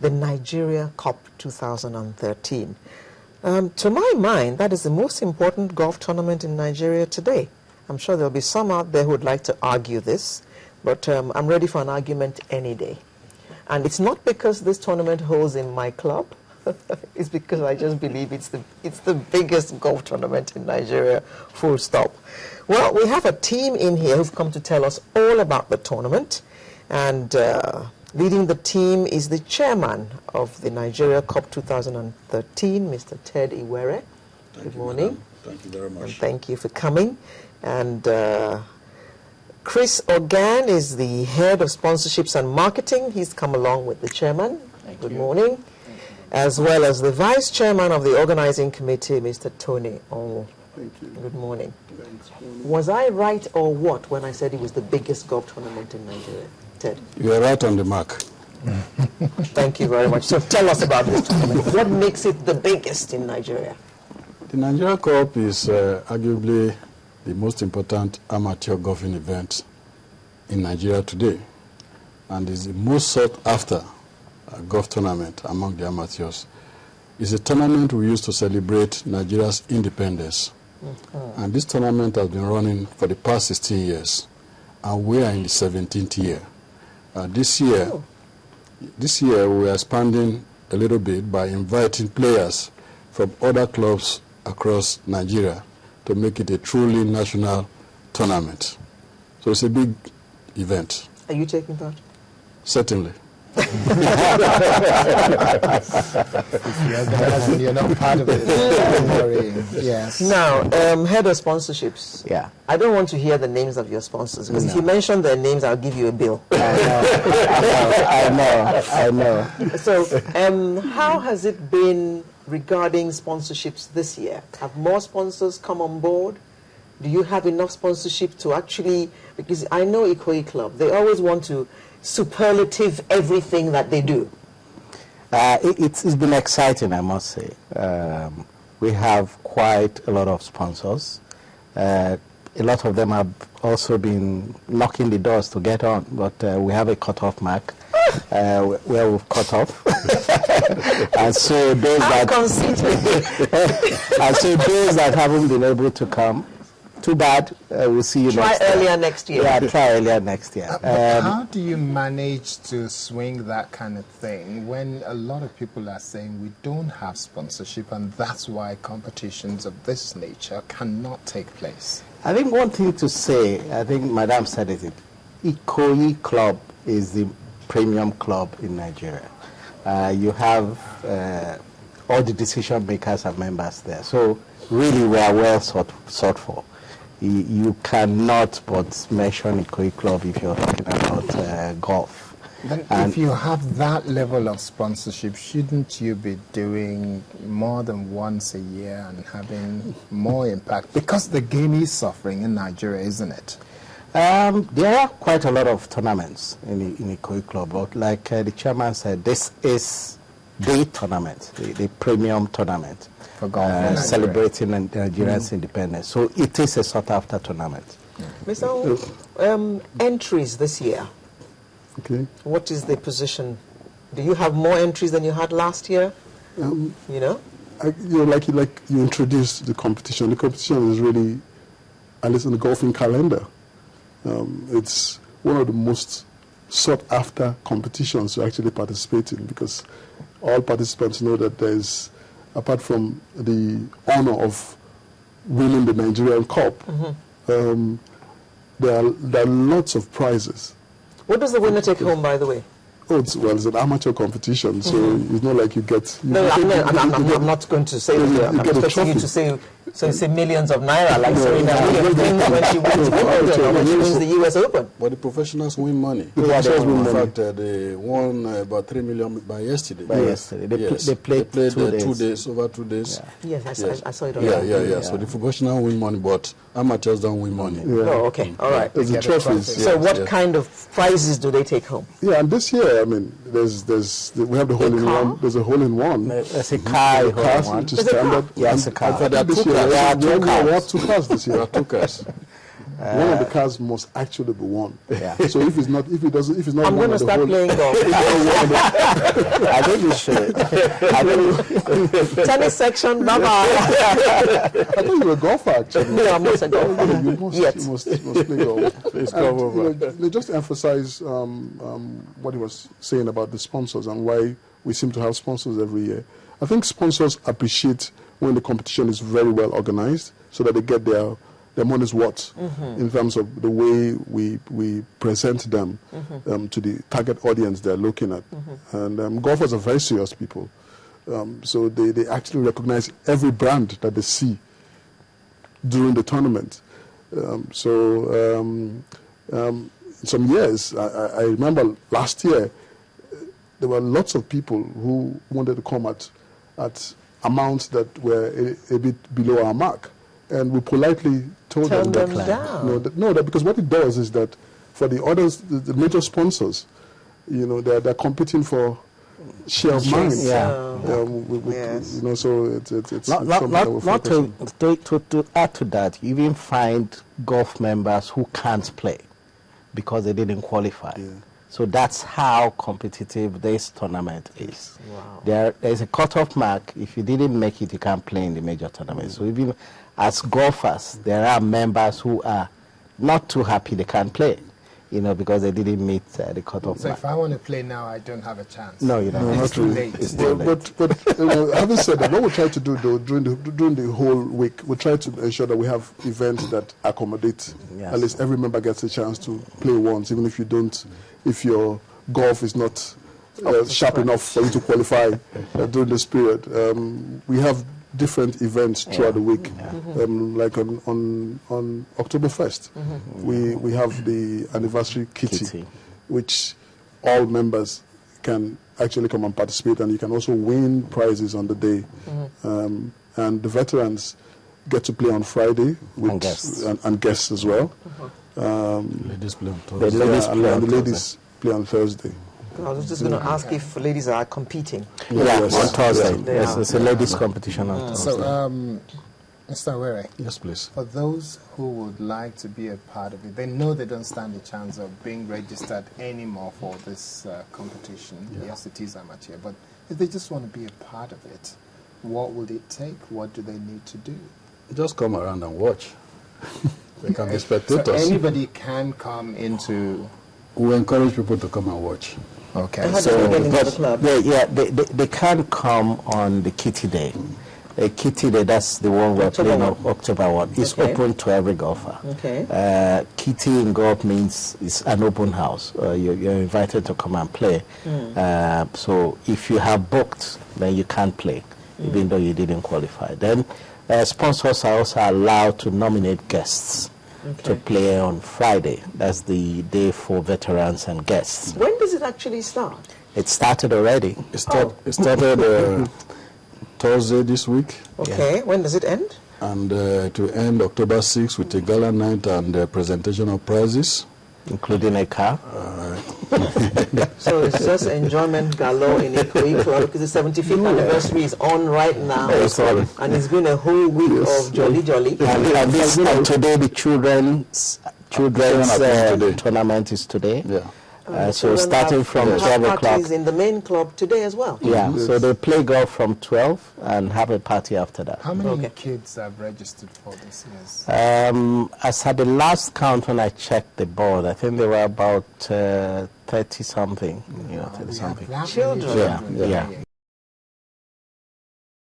the Nigeria Cup 2013. To my mind, that is the most important golf tournament in Nigeria today. I'm sure there'll be some out there who would like to argue this, but I'm ready for an argument any day. And it's not because this tournament holds in my club. It's because I just believe it's the biggest golf tournament in Nigeria, full stop. Well, we have a team in here who've come to tell us all about the tournament. And leading the team is the chairman of the Nigeria Cup 2013, Mr. Ted Iwere. Good morning. Thank you very much. And thank you for coming. And Chris Organ is the head of sponsorships and marketing. He's come along with the chairman. Good morning. As well as the vice chairman of the organizing committee, Mr. Tony Onwo. Thank you. Good morning. Thanks. Was I right or what when I said it was the biggest golf tournament in Nigeria? Ted? You are right on the mark. Thank you very much. So tell us about this tournament. What makes it the biggest in Nigeria? The Nigeria Cup is arguably the most important amateur golfing event in Nigeria today, and is the most sought after golf tournament among the amateurs. It's a tournament we use to celebrate Nigeria's independence. And this tournament has been running for the past 16 years, and we are in the 17th year. This year we are expanding a little bit by inviting players from other clubs across Nigeria to make it a truly national tournament. So it's a big event. Are you taking part? Certainly. You're not part of it. Don't worry. Yes. Now, head of sponsorships. Yeah. I don't want to hear the names of your sponsors, because if you mention their names, I'll give you a bill. I know. So, how has it been regarding sponsorships this year? Have more sponsors come on board? Do you have enough sponsorship to actually, because I know Ikoyi Club, they always want to superlative everything that they do. It's been exciting, I must say. We have quite a lot of sponsors. A lot of them have also been knocking the doors to get on, but we have a cutoff mark where we've cut off. And so those that haven't been able to come, too bad. We'll see you next year. Try earlier next year. Yeah, try earlier next year. How do you manage to swing that kind of thing when a lot of people are saying we don't have sponsorship and that's why competitions of this nature cannot take place? I think one thing to say, I think Madam said it, Ikoyi Club is the premium club in Nigeria. You have all the decision makers are members there. So really we are well sought for. You cannot but mention Ikoyi Club if you're talking about golf. Then if you have that level of sponsorship, shouldn't you be doing more than once a year and having more impact? Because the game is suffering in Nigeria, isn't it? There are quite a lot of tournaments in Ikoyi Club, but like the chairman said, this is the tournament, the premium tournament. Celebrating Nigeria's independence. So it is a sought-after tournament. Mr. Entries this year. Okay. What is the position? Do you have more entries than you had last year? Like you introduced the competition. The competition is really, at least in the golfing calendar, it's one of the most sought-after competitions to actually participate in, because all participants know that there's, apart from the honor of winning the Nigerian Cup, there are lots of prizes. What does the winner take home, by the way? Oh, it's an amateur competition, so it's not like you get... I'm not going to say that. I'm expecting you to say millions of naira, like Serena Williams when she wins Wimbledon or when she wins the US Open. But the professionals win money. The professionals win money. In fact, they won about 3 million by yesterday. They played 2 days. Over 2 days. Yeah. Yes, I saw it on Yeah. So the professionals win money, but amateurs don't win money. Yeah. Oh, okay. All right. It's the trophies. So what kind of prizes do they take home? Yeah, and this year, I mean, we have the hole-in-one. There's a hole-in-one. There's a car hole-in-one. Which is standard. Yes, a car. This year, we have 2 cars this year. There are 2 cars. One of the cards must actually be won. Yeah. So if it's not I'm won going to at the start whole- playing golf. I think you should. I think Tennis section, bye-bye. I thought you were a golfer, actually. No, I'm not a golfer. You must, Yet. you must play golf. Please And, come over. just to emphasize what he was saying about the sponsors and why we seem to have sponsors every year. I think sponsors appreciate when the competition is very well organized so that they get their money's worth in terms of the way we present them to the target audience they're looking at. And golfers are very serious people. So they actually recognize every brand that they see during the tournament. Some years, I remember last year, there were lots of people who wanted to come at amounts that were a bit below our mark. And we politely told Turn them them that, down. because what it does is that for the others, the major sponsors, they're competing for share of mind. Yeah. Yes. So it's not something that we're not focusing. to add to that, you even find golf members who can't play because they didn't qualify. Yeah. So that's how competitive this tournament is. Wow. There's a cutoff mark. If you didn't make it, you can't play in the major tournament. So even as golfers, there are members who are not too happy they can't play, because they didn't meet the cutoff So mark. if I want to play now, I don't have a chance. No, you don't. It's too late. It's too late. But having said that, what we try to do though during the whole week, we try to ensure that we have events that accommodate Yes. at least every member gets a chance to play once, even if you don't, if your golf is not sharp enough for you to qualify during this period. We have different events throughout the week, like on October 1st, we have the anniversary kitty, which all members can actually come and participate, and you can also win prizes on the day. And the veterans get to play on Friday with And guests. and guests as well. Ladies play on Thursday. The ladies play on and the Thursday. ladies play on Thursday. I was just going to ask if ladies are competing. Yeah, Yes. on Thursday. They Yes, are. it's a ladies' competition on Thursday. So, Mr. Were, Yes, please. for those who would like to be a part of it, they know they don't stand a chance of being registered anymore for this competition. Yes, it is amateur, but if they just want to be a part of it, what will it take? What do they need to do? Just come around and watch. They can be So spectators. anybody can come into... We encourage people to come and watch. Okay. How do they get into the club? They can come on the Kitty Day. The Kitty Day, that's the one we're October playing on 1. October 1. It's Okay. open to every golfer. Okay. Kitty in golf means it's an open house. You're invited to come and play. So if you have booked, then you can't play, even though you didn't qualify. Then sponsors are also allowed to nominate guests to play on Friday. That's the day for veterans and guests. When does it actually start? It started already. It started Thursday this week, Okay. When does it end? and to end October 6th with a gala night and presentation of prizes. Including a car. So it's just enjoyment galore in Ikoyi Club because the 75th anniversary is on right now. Yes, sorry. And it's been a whole week of jolly. And today the children's today. tournament is today. Yeah. So starting from have 12 o'clock. parties in the main club today as well. Yeah, so they play golf from 12 and have a party after that. How many Okay. kids have registered for this? Yes. As at the last count when I checked the board, I think there were about 30 something. 30 something. That many Children. Yeah, children. yeah.